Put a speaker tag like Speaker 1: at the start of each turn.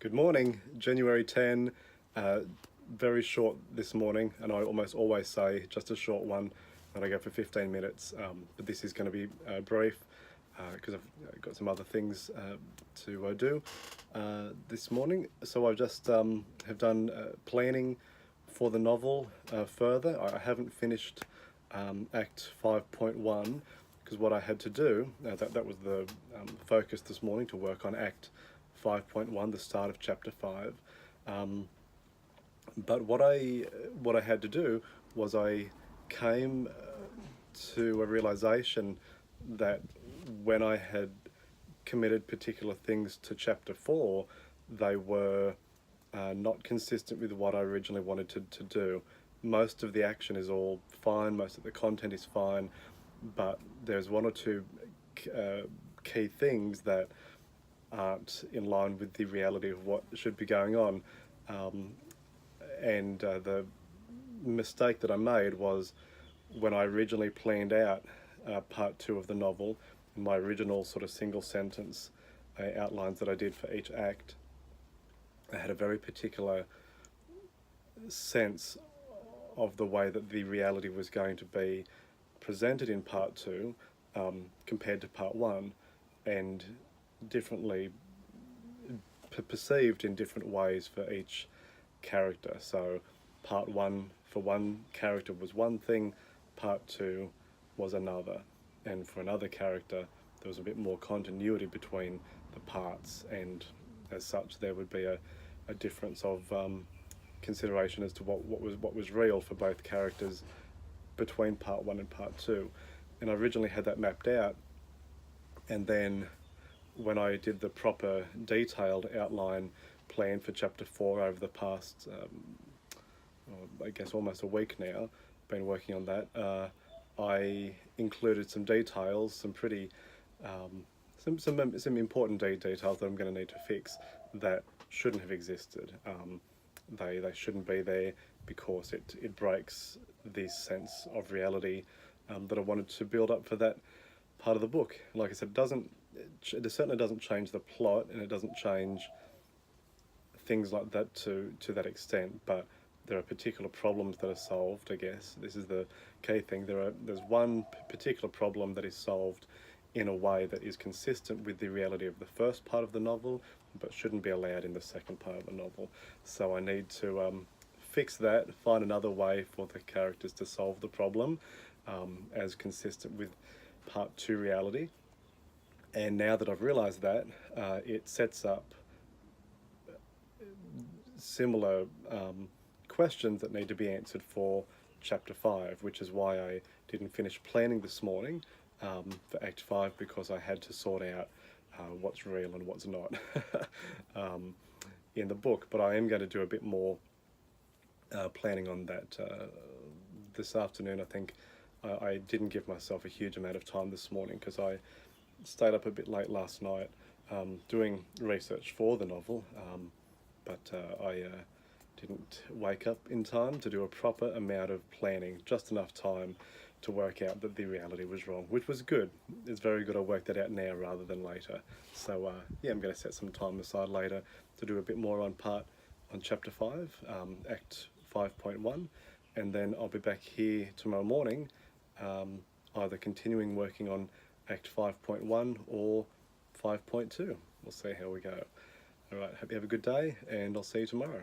Speaker 1: Good morning, January 10, very short this morning, and I almost always say just a short one, and I go for 15 minutes, but this is going to be brief because I've got some other things to do this morning. So I just have done planning for the novel further. I haven't finished Act 5.1 because what I had to do, that was the focus this morning, to work on Act 5.1, the start of chapter 5. But what I had to do was I came to a realization that when I had committed particular things to chapter 4, they were not consistent with what I originally wanted to do. Most of the action is all fine, most of the content is fine, but there's one or two key things that aren't in line with the reality of what should be going on. And the mistake that I made was when I originally planned out part 2 of the novel, my original sort of single sentence outlines that I did for each act, I had a very particular sense of the way that the reality was going to be presented in part 2 compared to part 1, and differently perceived in different ways for each character. So part 1 for one character was one thing, part 2 was another, and for another character there was a bit more continuity between the parts, and as such there would be a difference of consideration as to what was real for both characters between part 1 and part 2. And I originally had that mapped out, and then when I did the proper detailed outline plan for chapter 4 over the past I guess almost a week now, been working on that, I included some details, some pretty some important details that I'm going to need to fix that shouldn't have existed. They shouldn't be there because it breaks this sense of reality that I wanted to build up for that part of the book. Like I said, it certainly doesn't change the plot, and it doesn't change things like that to that extent, but there are particular problems that are solved, I guess. This is the key thing. There's one particular problem that is solved in a way that is consistent with the reality of the first part of the novel, but shouldn't be allowed in the second part of the novel. So I need to fix that, find another way for the characters to solve the problem as consistent with part 2 reality. And now that I've realised that, it sets up similar questions that need to be answered for chapter 5, which is why I didn't finish planning this morning for Act 5, because I had to sort out what's real and what's not in the book. But I am going to do a bit more planning on that this afternoon. I think I didn't give myself a huge amount of time this morning because I stayed up a bit late last night doing research for the novel, but I didn't wake up in time to do a proper amount of planning, just enough time to work out that the reality was wrong, which was good. It's very good I worked that out now rather than later. So yeah, I'm going to set some time aside later to do a bit more on chapter 5, Act 5.1, and then I'll be back here tomorrow morning, either continuing working on Act 5.1 or 5.2. We'll see how we go. All right, hope you have a good day, and I'll see you tomorrow.